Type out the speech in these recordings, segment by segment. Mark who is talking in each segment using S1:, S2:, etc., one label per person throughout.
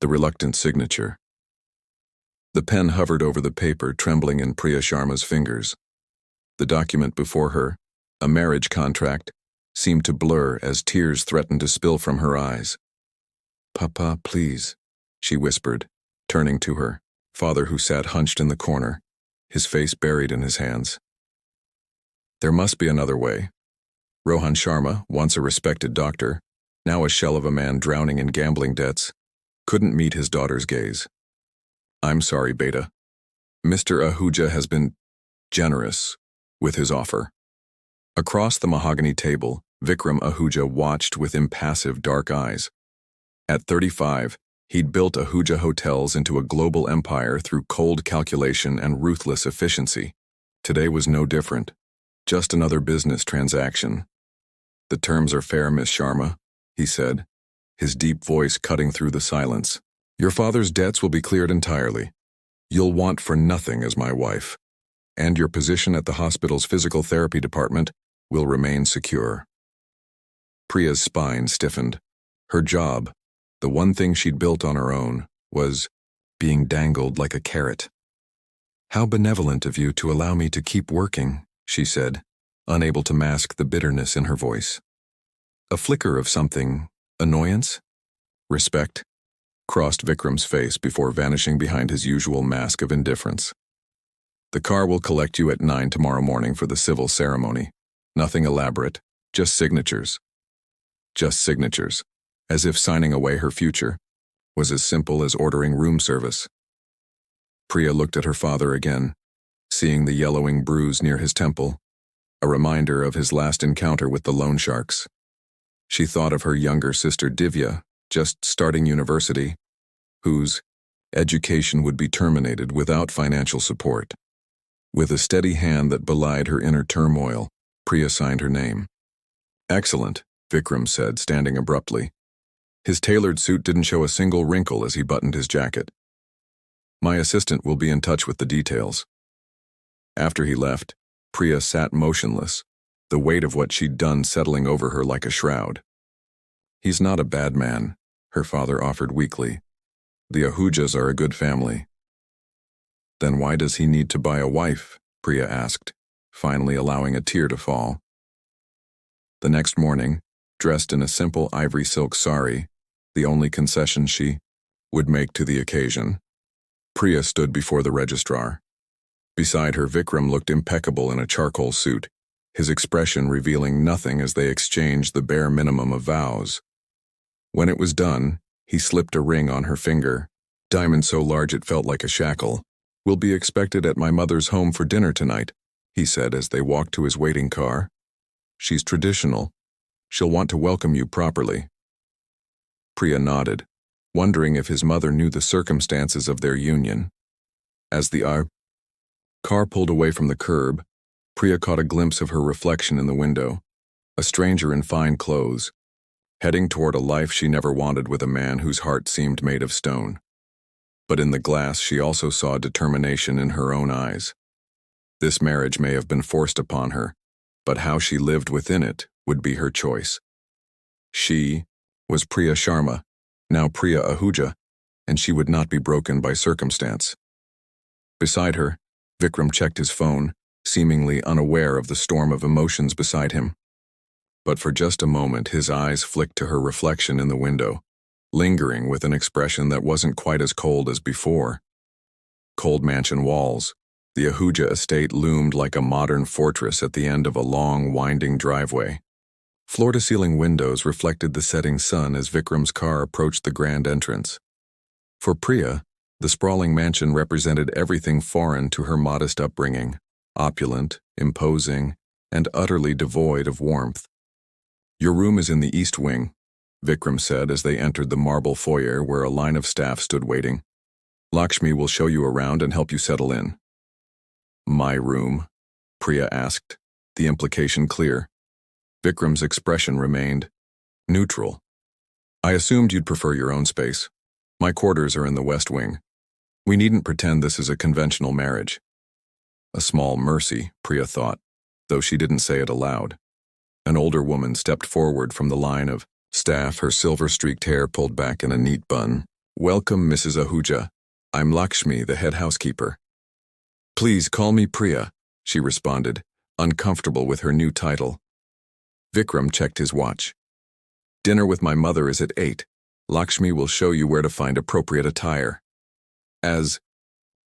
S1: the reluctant signature. The pen hovered over the paper, trembling in Priya Sharma's fingers. The document before her, a marriage contract, seemed to blur as tears threatened to spill from her eyes. "Papa, please," she whispered, turning to her father, who sat hunched in the corner, his face buried in his hands. There must be another way. Rohan Sharma, once a respected doctor, now a shell of a man drowning in gambling debts, couldn't meet his daughter's gaze. "I'm sorry, Beta. Mr. Ahuja has been generous with his offer." Across the mahogany table, Vikram Ahuja watched with impassive dark eyes. At 35, he'd built Ahuja Hotels into a global empire through cold calculation and ruthless efficiency. Today was no different. Just another business transaction. "The terms are fair, Miss Sharma," he said, his deep voice cutting through the silence. "Your father's debts will be cleared entirely. You'll want for nothing as my wife. And your position at the hospital's physical therapy department will remain secure." Priya's spine stiffened. Her job, the one thing she'd built on her own, was being dangled like a carrot. "How benevolent of you to allow me to keep working," she said, unable to mask the bitterness in her voice. A flicker of something, annoyance? Respect, crossed Vikram's face before vanishing behind his usual mask of indifference. "The car will collect you at 9 tomorrow morning for the civil ceremony. Nothing elaborate, just signatures." Just signatures, as if signing away her future was as simple as ordering room service. Priya looked at her father again, seeing the yellowing bruise near his temple, a reminder of his last encounter with the loan sharks. She thought of her younger sister Divya, just starting university, whose education would be terminated without financial support. With a steady hand that belied her inner turmoil, Priya signed her name. "Excellent," Vikram said, standing abruptly. His tailored suit didn't show a single wrinkle as he buttoned his jacket. "My assistant will be in touch with the details." After he left, Priya sat motionless, the weight of what she'd done settling over her like a shroud. "He's not a bad man," her father offered weakly. "The Ahujas are a good family." "Then why does he need to buy a wife?" Priya asked, finally allowing a tear to fall. The next morning, dressed in a simple ivory silk sari, the only concession she would make to the occasion, Priya stood before the registrar. Beside her, Vikram looked impeccable in a charcoal suit, his expression revealing nothing as they exchanged the bare minimum of vows. When it was done, he slipped a ring on her finger, diamond so large it felt like a shackle. "Will be expected at my mother's home for dinner tonight," he said as they walked to his waiting car. "She's traditional. She'll want to welcome you properly." Priya nodded, wondering if his mother knew the circumstances of their union. As the car pulled away from the curb, Priya caught a glimpse of her reflection in the window, a stranger in fine clothes, heading toward a life she never wanted with a man whose heart seemed made of stone. But in the glass she also saw determination in her own eyes. This marriage may have been forced upon her, but how she lived within it would be her choice. She was Priya Sharma, now Priya Ahuja, and she would not be broken by circumstance. Beside her, Vikram checked his phone, seemingly unaware of the storm of emotions beside him. But for just a moment his eyes flicked to her reflection in the window, lingering with an expression that wasn't quite as cold as before. Cold mansion walls, the Ahuja estate loomed like a modern fortress at the end of a long, winding driveway. Floor-to-ceiling windows reflected the setting sun as Vikram's car approached the grand entrance. For Priya, the sprawling mansion represented everything foreign to her modest upbringing, opulent, imposing, and utterly devoid of warmth. "Your room is in the east wing," Vikram said as they entered the marble foyer where a line of staff stood waiting. "Lakshmi will show you around and help you settle in." "My room?" Priya asked, the implication clear. Vikram's expression remained neutral. "I assumed you'd prefer your own space. My quarters are in the west wing. We needn't pretend this is a conventional marriage." A small mercy, Priya thought, though she didn't say it aloud. An older woman stepped forward from the line of staff, her silver-streaked hair pulled back in a neat bun. "Welcome, Mrs. Ahuja. I'm Lakshmi, the head housekeeper." "Please call me Priya," she responded, uncomfortable with her new title. Vikram checked his watch. "Dinner with my mother is at 8. Lakshmi will show you where to find appropriate attire." As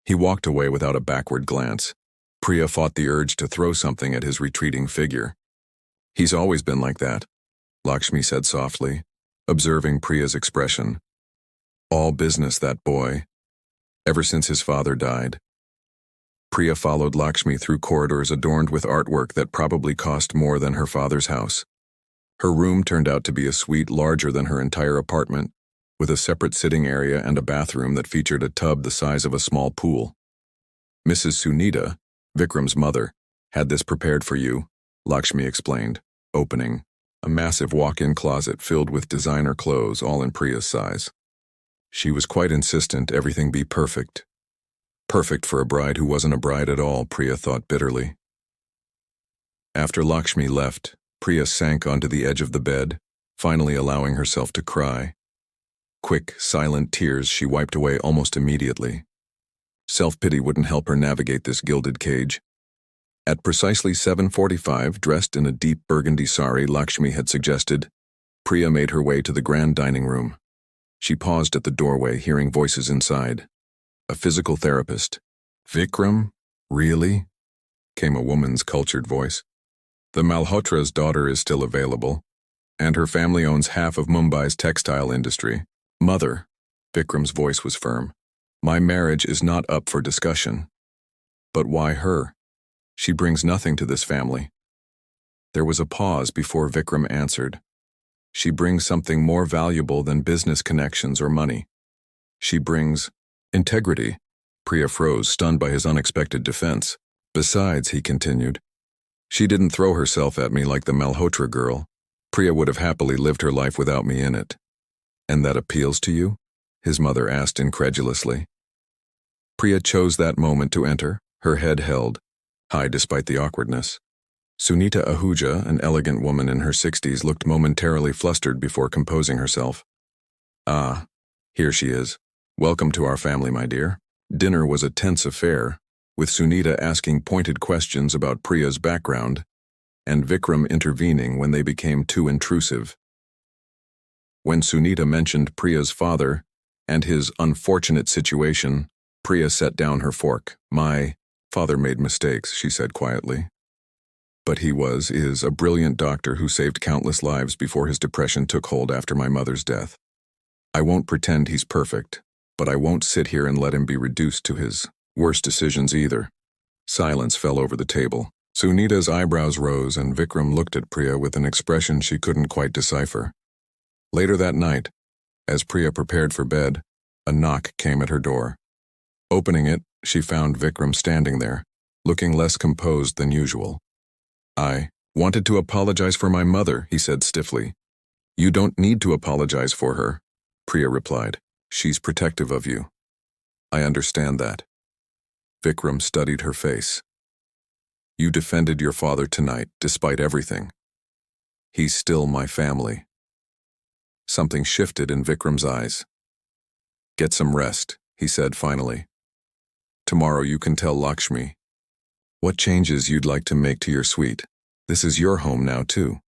S1: he walked away without a backward glance, Priya fought the urge to throw something at his retreating figure. "He's always been like that," Lakshmi said softly, observing Priya's expression. "All business, that boy. Ever since his father died." Priya followed Lakshmi through corridors adorned with artwork that probably cost more than her father's house. Her room turned out to be a suite larger than her entire apartment, with a separate sitting area and a bathroom that featured a tub the size of a small pool. "Mrs. Sunita, Vikram's mother, had this prepared for you," Lakshmi explained, opening a massive walk-in closet filled with designer clothes, all in Priya's size. She was quite insistent everything be perfect. Perfect for a bride who wasn't a bride at all, Priya thought bitterly. After Lakshmi left, Priya sank onto the edge of the bed, finally allowing herself to cry. Quick, silent tears she wiped away almost immediately. Self-pity wouldn't help her navigate this gilded cage. At precisely 7:45, dressed in a deep burgundy sari Lakshmi had suggested, Priya made her way to the grand dining room. She paused at the doorway, hearing voices inside. A physical therapist. "Vikram? Really?" came a woman's cultured voice. "The Malhotra's daughter is still available, and her family owns half of Mumbai's textile industry." "Mother," Vikram's voice was firm, "my marriage is not up for discussion." "But why her? She brings nothing to this family." There was a pause before Vikram answered. "She brings something more valuable than business connections or money. She brings integrity." Priya froze, stunned by his unexpected defense. "Besides," he continued, "she didn't throw herself at me like the Malhotra girl. Priya would have happily lived her life without me in it." "And that appeals to you?" his mother asked incredulously. Priya chose that moment to enter, her head held high despite the awkwardness. Sunita Ahuja, an elegant woman in her 60s, looked momentarily flustered before composing herself. "Ah, here she is. Welcome to our family, my dear." Dinner was a tense affair, with Sunita asking pointed questions about Priya's background, and Vikram intervening when they became too intrusive. When Sunita mentioned Priya's father and his unfortunate situation, Priya set down her fork. "My father made mistakes," she said quietly. "But he is a brilliant doctor who saved countless lives before his depression took hold after my mother's death. I won't pretend he's perfect, but I won't sit here and let him be reduced to his worst decisions either." Silence fell over the table. Sunita's eyebrows rose and Vikram looked at Priya with an expression she couldn't quite decipher. Later that night, as Priya prepared for bed, a knock came at her door. Opening it, she found Vikram standing there, looking less composed than usual. "I wanted to apologize for my mother," he said stiffly. "You don't need to apologize for her," Priya replied. "She's protective of you." "I understand that." Vikram studied her face. "You defended your father tonight, despite everything. He's still my family." Something shifted in Vikram's eyes. "Get some rest," he said finally. "Tomorrow you can tell Lakshmi what changes you'd like to make to your suite. This is your home now, too."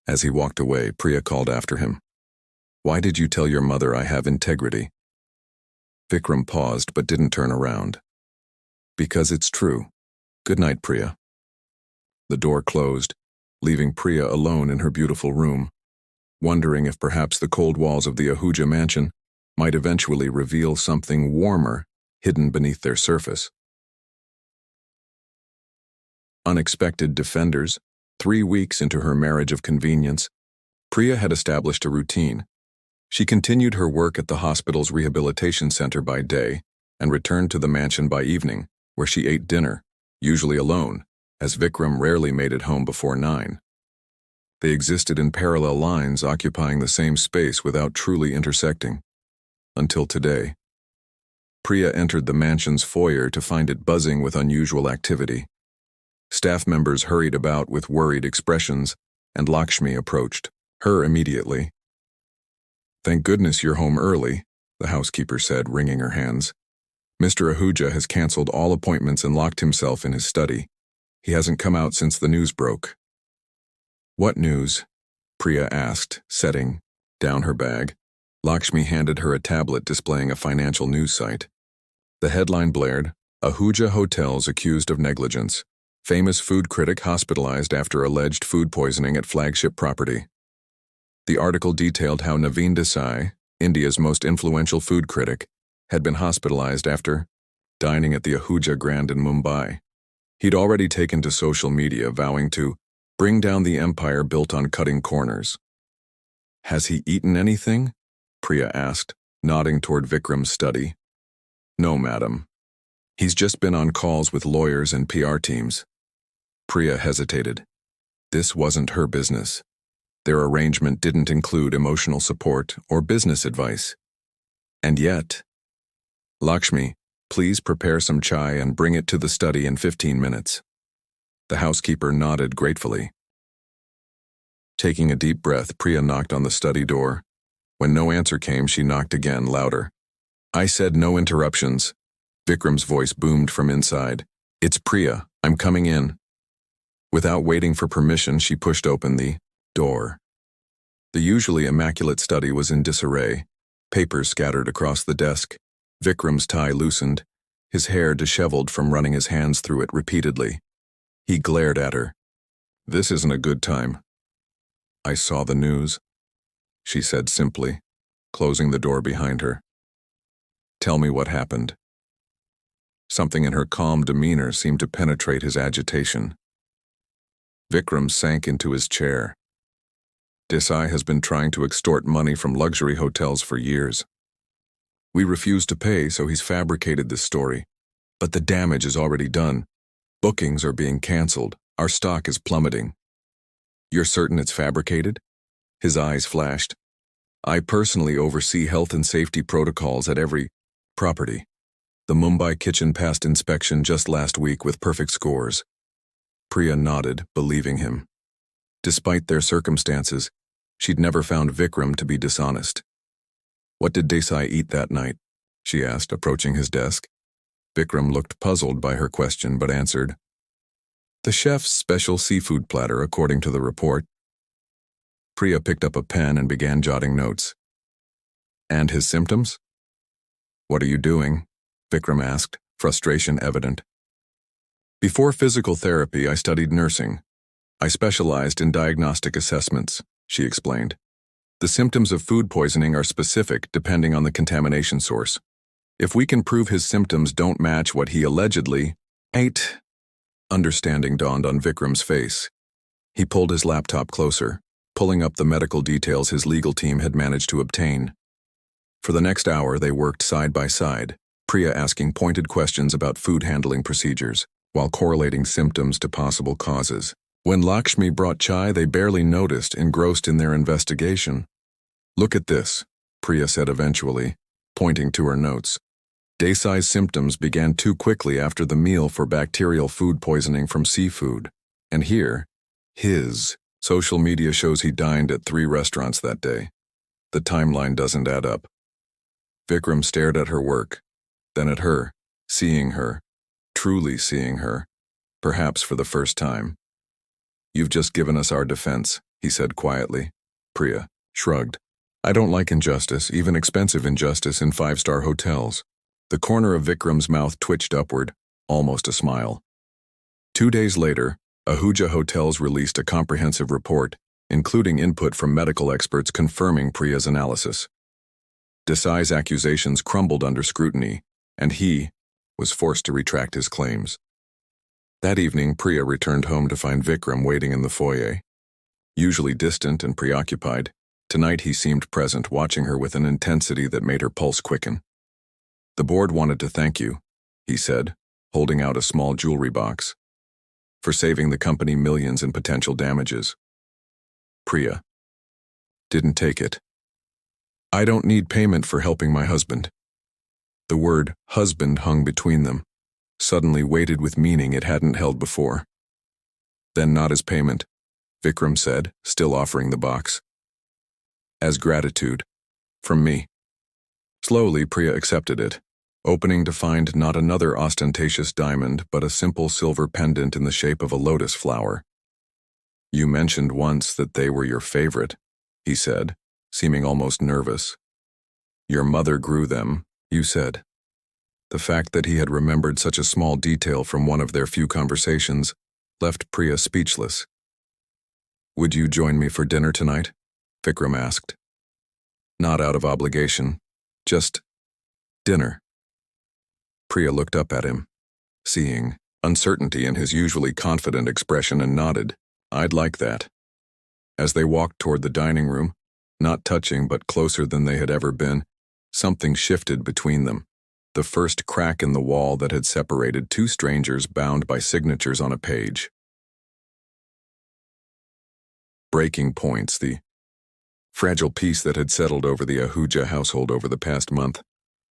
S1: As he walked away, Priya called after him. "Why did you tell your mother I have integrity?" Vikram paused but didn't turn around. "Because it's true. Good night, Priya." The door closed, leaving Priya alone in her beautiful room, wondering if perhaps the cold walls of the Ahuja mansion might eventually reveal something warmer hidden beneath their surface. Unexpected defenders. 3 weeks into her marriage of convenience, Priya had established a routine. She continued her work at the hospital's rehabilitation center by day and returned to the mansion by evening, where she ate dinner, usually alone, as Vikram rarely made it home before 9. They existed in parallel lines, occupying the same space without truly intersecting. Until today. Priya entered the mansion's foyer to find it buzzing with unusual activity. Staff members hurried about with worried expressions, and Lakshmi approached her immediately. "Thank goodness you're home early," the housekeeper said, wringing her hands. Mr. Ahuja has canceled all appointments and locked himself in his study. He hasn't come out since the news broke. What news? Priya asked, setting down her bag. Lakshmi handed her a tablet displaying a financial news site. The headline blared, Ahuja Hotels accused of negligence. Famous food critic hospitalized after alleged food poisoning at flagship property. The article detailed how Naveen Desai, India's most influential food critic, had been hospitalized after dining at the Ahuja Grand in Mumbai. He'd already taken to social media vowing to bring down the empire built on cutting corners. Has he eaten anything? Priya asked, nodding toward Vikram's study. No, madam. He's just been on calls with lawyers and PR teams. Priya hesitated. This wasn't her business. Their arrangement didn't include emotional support or business advice. And yet, Lakshmi, please prepare some chai and bring it to the study in 15 minutes. The housekeeper nodded gratefully. Taking a deep breath, Priya knocked on the study door. When no answer came, she knocked again, louder. I said no interruptions. Vikram's voice boomed from inside. It's Priya, I'm coming in. Without waiting for permission, she pushed open the door. The usually immaculate study was in disarray, papers scattered across the desk. Vikram's tie loosened, his hair disheveled from running his hands through it repeatedly. He glared at her. This isn't a good time. I saw the news, she said simply, closing the door behind her. Tell me what happened. Something in her calm demeanor seemed to penetrate his agitation. Vikram sank into his chair. Desai has been trying to extort money from luxury hotels for years. We refused to pay, so he's fabricated this story. But the damage is already done. Bookings are being canceled. Our stock is plummeting. You're certain it's fabricated? His eyes flashed. I personally oversee health and safety protocols at every property. The Mumbai kitchen passed inspection just last week with perfect scores. Priya nodded, believing him. Despite their circumstances, she'd never found Vikram to be dishonest. What did Desai eat that night? She asked, approaching his desk. Vikram looked puzzled by her question but answered. The chef's special seafood platter, according to the report. Priya picked up a pen and began jotting notes. And his symptoms? What are you doing? Vikram asked, frustration evident. Before physical therapy, I studied nursing. I specialized in diagnostic assessments, she explained. The symptoms of food poisoning are specific depending on the contamination source. If we can prove his symptoms don't match what he allegedly ate, understanding dawned on Vikram's face. He pulled his laptop closer, pulling up the medical details his legal team had managed to obtain. For the next hour, they worked side by side, Priya asking pointed questions about food handling procedures, while correlating symptoms to possible causes. When Lakshmi brought chai, they barely noticed, engrossed in their investigation. Look at this, Priya said eventually, pointing to her notes. Desai's symptoms began too quickly after the meal for bacterial food poisoning from seafood. And here, his social media shows he dined at 3 restaurants that day. The timeline doesn't add up. Vikram stared at her work, then at her, seeing her, truly seeing her, perhaps for the first time. You've just given us our defense, he said quietly. Priya shrugged. I don't like injustice, even expensive injustice in 5-star hotels. The corner of Vikram's mouth twitched upward, almost a smile. 2 days later, Ahuja Hotels released a comprehensive report, including input from medical experts confirming Priya's analysis. Desai's accusations crumbled under scrutiny, and he was forced to retract his claims. That evening, Priya returned home to find Vikram waiting in the foyer. Usually distant and preoccupied, tonight he seemed present, watching her with an intensity that made her pulse quicken. The board wanted to thank you, he said, holding out a small jewelry box, for saving the company millions in potential damages. Priya didn't take it. I don't need payment for helping my husband. The word husband hung between them, suddenly weighted with meaning it hadn't held before. Then not as payment, Vikram said, still offering the box. As gratitude. From me. Slowly, Priya accepted it, opening to find not another ostentatious diamond but a simple silver pendant in the shape of a lotus flower. "You mentioned once that they were your favorite," he said, seeming almost nervous. "Your mother grew them, you said." The fact that he had remembered such a small detail from one of their few conversations left Priya speechless. "Would you join me for dinner tonight?" Vikram asked. "Not out of obligation, just dinner." Priya looked up at him, seeing uncertainty in his usually confident expression, and nodded. "I'd like that." As they walked toward the dining room, not touching but closer than they had ever been, something shifted between them. The first crack in the wall that had separated two strangers bound by signatures on a page. Breaking points, the fragile peace that had settled over the Ahuja household over the past month,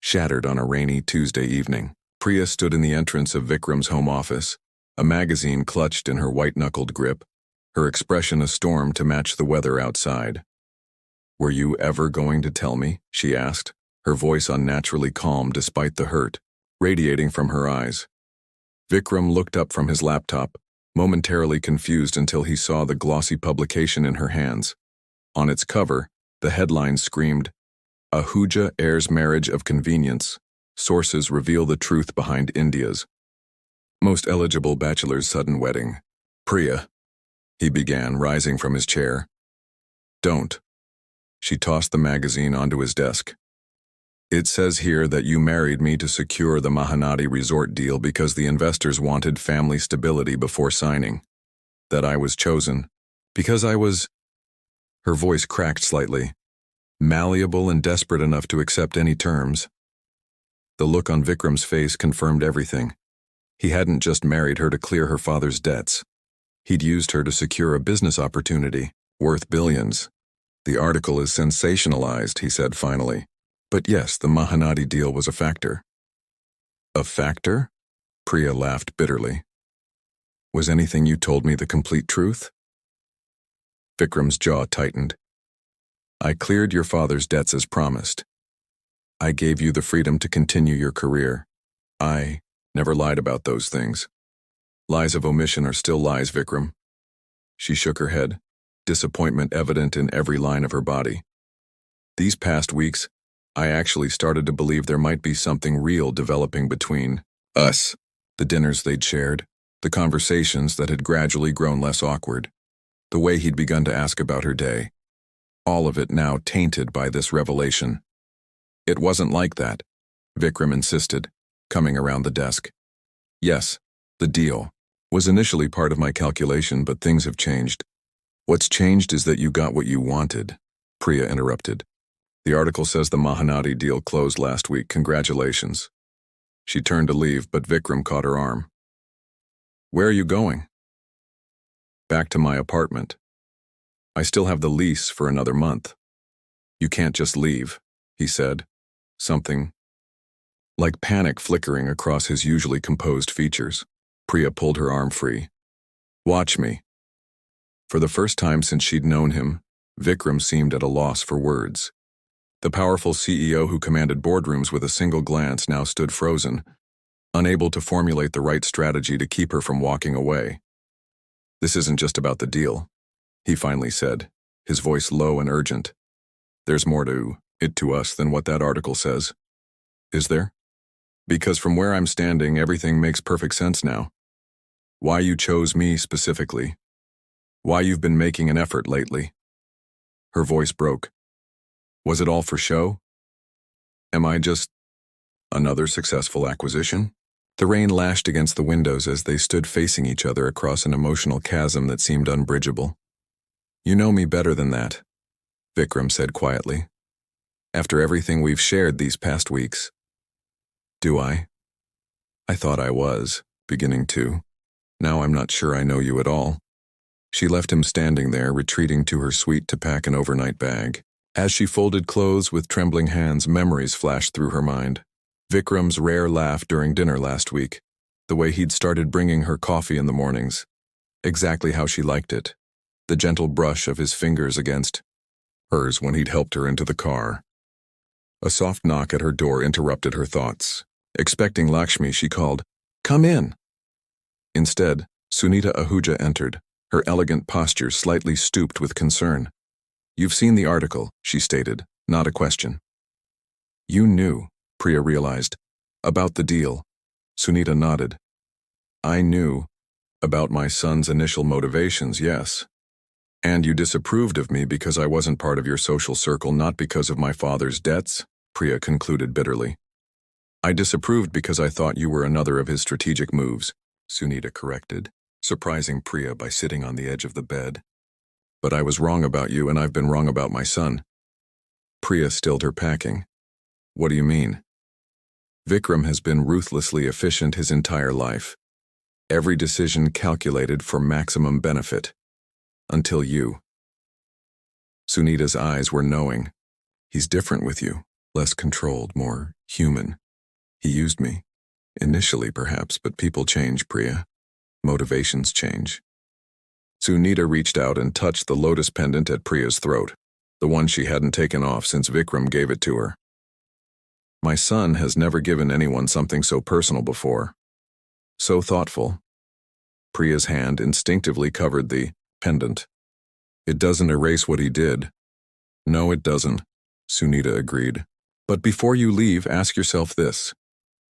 S1: shattered on a rainy Tuesday evening. Priya stood in the entrance of Vikram's home office, a magazine clutched in her white-knuckled grip, her expression a storm to match the weather outside. "Were you ever going to tell me?" she asked, her voice unnaturally calm despite the hurt radiating from her eyes. Vikram looked up from his laptop, momentarily confused until he saw the glossy publication in her hands. On its cover, the headline screamed, "Ahuja heirs marriage of convenience. Sources reveal the truth behind India's most eligible bachelor's sudden wedding." "Priya," he began, rising from his chair. "Don't." She tossed the magazine onto his desk. "It says here that you married me to secure the Mahanadi resort deal because the investors wanted family stability before signing. That I was chosen because I was—" Her voice cracked slightly, "malleable and desperate enough to accept any terms." The look on Vikram's face confirmed everything. He hadn't just married her to clear her father's debts. He'd used her to secure a business opportunity worth billions. "The article is sensationalized," he said finally. "But yes, the Mahanadi deal was a factor." "A factor?" Priya laughed bitterly. "Was anything you told me the complete truth?" Vikram's jaw tightened. "I cleared your father's debts as promised. I gave you the freedom to continue your career. I never lied about those things. Lies of omission are still lies, Vikram." She shook her head, disappointment evident in every line of her body. "These past weeks, I actually started to believe there might be something real developing between us." The dinners they'd shared, the conversations that had gradually grown less awkward, the way he'd begun to ask about her day. All of it now tainted by this revelation. "It wasn't like that," Vikram insisted, coming around the desk. "Yes, the deal was initially part of my calculation, but things have changed." "What's changed is that you got what you wanted," Priya interrupted. "The article says the Mahanadi deal closed last week. Congratulations." She turned to leave, but Vikram caught her arm. "Where are you going?" "Back to my apartment. I still have the lease for another month." "You can't just leave," he said, something like panic flickering across his usually composed features. Priya pulled her arm free. "Watch me." For the first time since she'd known him, Vikram seemed at a loss for words. The powerful CEO who commanded boardrooms with a single glance now stood frozen, unable to formulate the right strategy to keep her from walking away. "This isn't just about the deal," he finally said, his voice low and urgent. "There's more to it to us than what that article says." "Is there?" "Because from where I'm standing, everything makes perfect sense now. Why you chose me specifically. Why you've been making an effort lately." Her voice broke. "Was it all for show? Am I just another successful acquisition?" The rain lashed against the windows as they stood facing each other across an emotional chasm that seemed unbridgeable. "You know me better than that," Vikram said quietly. "After everything we've shared these past weeks." "Do I? I thought I was, beginning to. Now I'm not sure I know you at all." She left him standing there, retreating to her suite to pack an overnight bag. As she folded clothes with trembling hands, memories flashed through her mind. Vikram's rare laugh during dinner last week, the way he'd started bringing her coffee in the mornings, exactly how she liked it, the gentle brush of his fingers against hers when he'd helped her into the car. A soft knock at her door interrupted her thoughts. Expecting Lakshmi, she called, "Come in." Instead, Sunita Ahuja entered, her elegant posture slightly stooped with concern. "You've seen the article," she stated, not a question. "You knew," Priya realized. "About the deal." Sunita nodded. "I knew. About my son's initial motivations, yes. And you disapproved of me because I wasn't part of your social circle, not because of my father's debts," Priya concluded bitterly. "I disapproved because I thought you were another of his strategic moves," Sunita corrected, surprising Priya by sitting on the edge of the bed. "But I was wrong about you, and I've been wrong about my son." Priya stilled her packing. "What do you mean?" "Vikram has been ruthlessly efficient his entire life. Every decision calculated for maximum benefit. Until you." Sunita's eyes were knowing. "He's different with you, less controlled, more human. He used me. Initially, perhaps, but people change, Priya. Motivations change." Sunita reached out and touched the lotus pendant at Priya's throat, the one she hadn't taken off since Vikram gave it to her. "My son has never given anyone something so personal before. So thoughtful." Priya's hand instinctively covered the pendant. "It doesn't erase what he did." "No, it doesn't," Sunita agreed. "But before you leave, ask yourself this.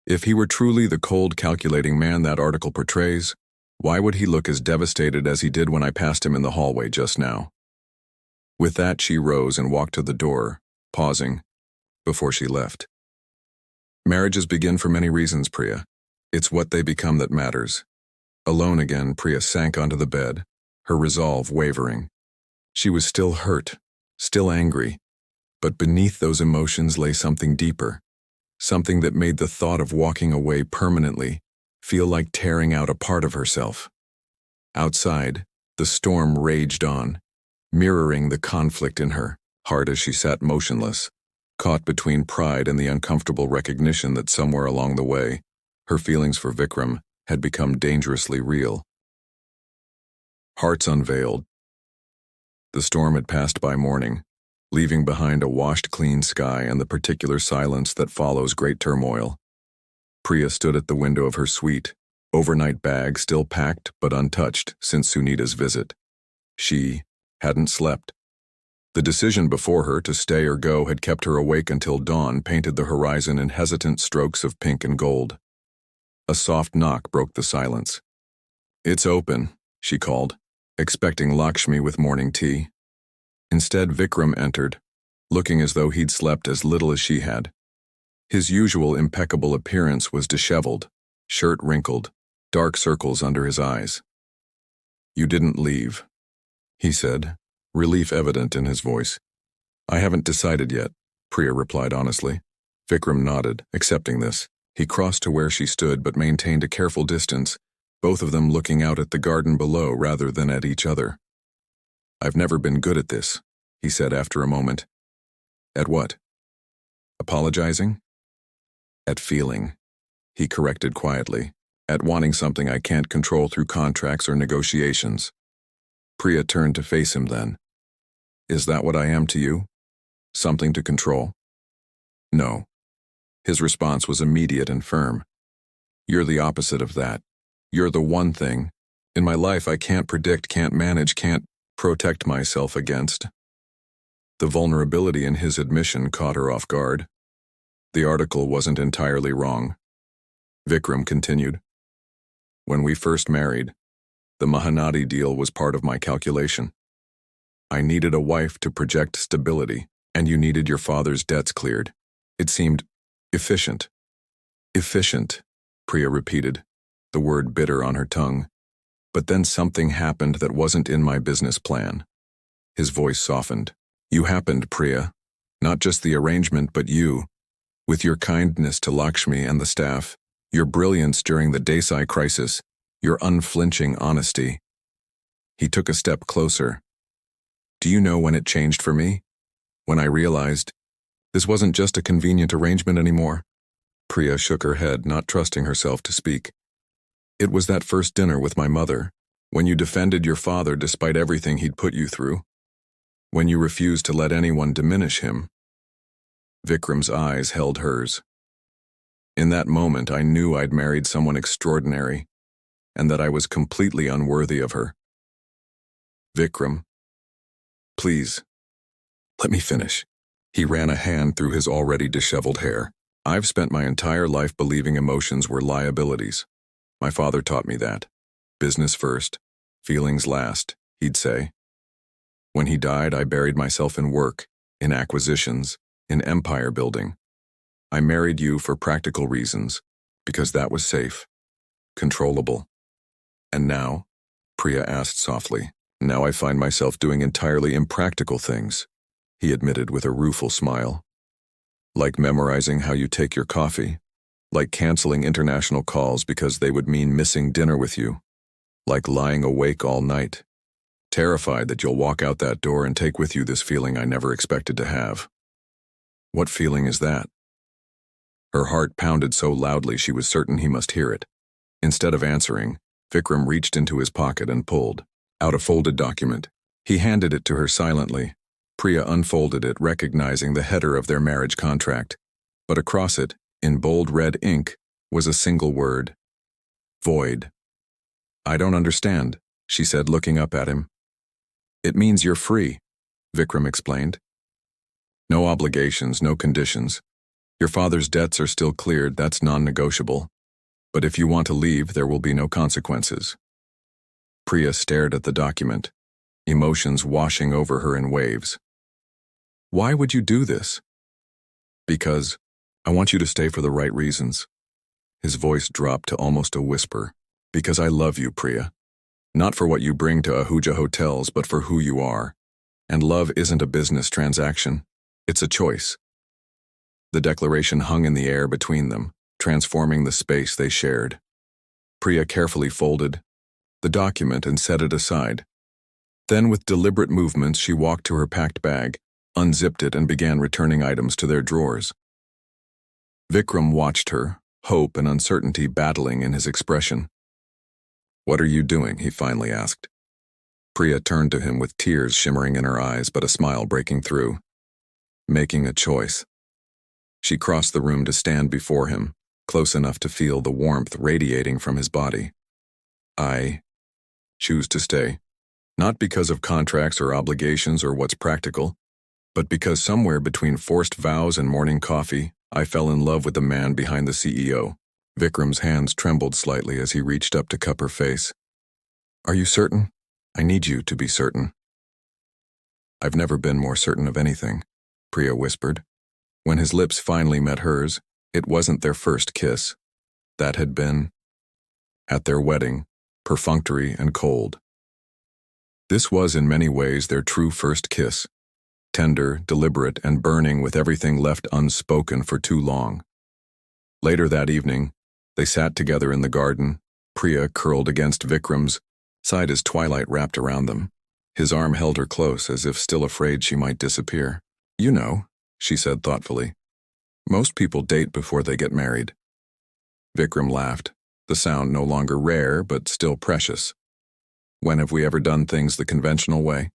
S1: If he were truly the cold, calculating man that article portrays, why would he look as devastated as he did when I passed him in the hallway just now?" With that, she rose and walked to the door, pausing, before she left. "Marriages begin for many reasons, Priya. It's what they become that matters." Alone again, Priya sank onto the bed, her resolve wavering. She was still hurt, still angry, but beneath those emotions lay something deeper, something that made the thought of walking away permanently feel like tearing out a part of herself. Outside, the storm raged on, mirroring the conflict in her heart as she sat motionless, caught between pride and the uncomfortable recognition that somewhere along the way, her feelings for Vikram had become dangerously real. Hearts unveiled. The storm had passed by morning, leaving behind a washed clean sky and the particular silence that follows great turmoil. Priya stood at the window of her suite, overnight bag still packed but untouched since Sunita's visit. She hadn't slept. The decision before her to stay or go had kept her awake until dawn painted the horizon in hesitant strokes of pink and gold. A soft knock broke the silence. "It's open," she called, expecting Lakshmi with morning tea. Instead, Vikram entered, looking as though he'd slept as little as she had. His usual impeccable appearance was disheveled, shirt wrinkled, dark circles under his eyes. "You didn't leave," he said, relief evident in his voice. "I haven't decided yet," Priya replied honestly. Vikram nodded, accepting this. He crossed to where she stood but maintained a careful distance, both of them looking out at the garden below rather than at each other. "I've never been good at this," he said after a moment. "At what?" "Apologizing?" "At feeling," he corrected quietly. "At wanting something I can't control through contracts or negotiations." Priya turned to face him then. "Is that what I am to you? Something to control?" "No." His response was immediate and firm. "You're the opposite of that. You're the one thing in my life I can't predict, can't manage, can't protect myself against." The vulnerability in his admission caught her off guard. The article wasn't entirely wrong. Vikram continued. "When we first married, the Mahanadi deal was part of my calculation. I needed a wife to project stability, and you needed your father's debts cleared. It seemed efficient." "Efficient," Priya repeated, the word bitter on her tongue. "But then something happened that wasn't in my business plan." His voice softened. "You happened, Priya. Not just the arrangement, but you. With your kindness to Lakshmi and the staff, your brilliance during the Desai crisis, your unflinching honesty." He took a step closer. "Do you know when it changed for me? When I realized this wasn't just a convenient arrangement anymore?" Priya shook her head, not trusting herself to speak. "It was that first dinner with my mother, when you defended your father despite everything he'd put you through. When you refused to let anyone diminish him." Vikram's eyes held hers. In that moment, I knew I'd married someone extraordinary, and that I was completely unworthy of her. Vikram, please, let me finish. He ran a hand through his already disheveled hair. I've spent my entire life believing emotions were liabilities. My father taught me that. Business first, feelings last, he'd say. When he died, I buried myself in work, in acquisitions, in empire building. I married you for practical reasons, because that was safe, controllable. And now, Priya asked softly, now I find myself doing entirely impractical things, he admitted with a rueful smile. Like memorizing how you take your coffee, like canceling international calls because they would mean missing dinner with you, like lying awake all night, terrified that you'll walk out that door and take with you this feeling I never expected to have. What feeling is that? Her heart pounded so loudly she was certain he must hear it. Instead of answering, Vikram reached into his pocket and pulled out a folded document. He handed it to her silently. Priya unfolded it, recognizing the header of their marriage contract. But across it, in bold red ink, was a single word. Void. I don't understand, she said, looking up at him. It means you're free, Vikram explained. No obligations, no conditions. Your father's debts are still cleared, that's non-negotiable. But if you want to leave, there will be no consequences. Priya stared at the document, emotions washing over her in waves. Why would you do this? Because I want you to stay for the right reasons. His voice dropped to almost a whisper. Because I love you, Priya. Not for what you bring to Ahuja hotels, but for who you are. And love isn't a business transaction. It's a choice. The declaration hung in the air between them, transforming the space they shared. Priya carefully folded the document and set it aside. Then, with deliberate movements, she walked to her packed bag, unzipped it, and began returning items to their drawers. Vikram watched her, hope and uncertainty battling in his expression. What are you doing? He finally asked. Priya turned to him with tears shimmering in her eyes, but a smile breaking through. Making a choice. She crossed the room to stand before him, close enough to feel the warmth radiating from his body. I choose to stay, not because of contracts or obligations or what's practical, but because somewhere between forced vows and morning coffee, I fell in love with the man behind the CEO. Vikram's hands trembled slightly as he reached up to cup her face. Are you certain? I need you to be certain. I've never been more certain of anything, Priya whispered. When his lips finally met hers, it wasn't their first kiss. That had been, at their wedding, perfunctory and cold. This was in many ways their true first kiss, tender, deliberate, and burning with everything left unspoken for too long. Later that evening, they sat together in the garden, Priya curled against Vikram's side as twilight wrapped around them. His arm held her close as if still afraid she might disappear. You know, she said thoughtfully, most people date before they get married. Vikram laughed, the sound no longer rare but still precious. When have we ever done things the conventional way?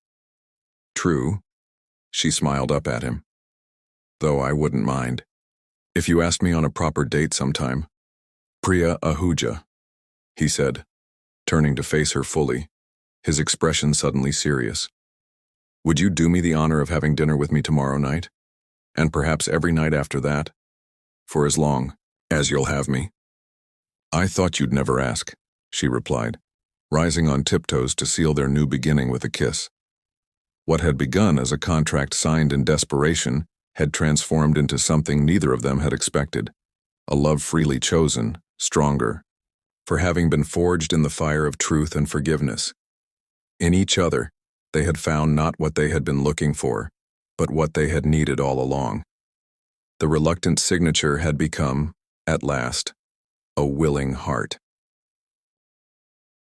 S1: True, she smiled up at him. Though I wouldn't mind. If you asked me on a proper date sometime. Priya Ahuja, he said, turning to face her fully, his expression suddenly serious. Would you do me the honor of having dinner with me tomorrow night? And perhaps every night after that? For as long as you'll have me. I thought you'd never ask, she replied, rising on tiptoes to seal their new beginning with a kiss. What had begun as a contract signed in desperation had transformed into something neither of them had expected, a love freely chosen, stronger, for having been forged in the fire of truth and forgiveness. In each other, they had found not what they had been looking for, but what they had needed all along. The reluctant signature had become, at last, a willing heart.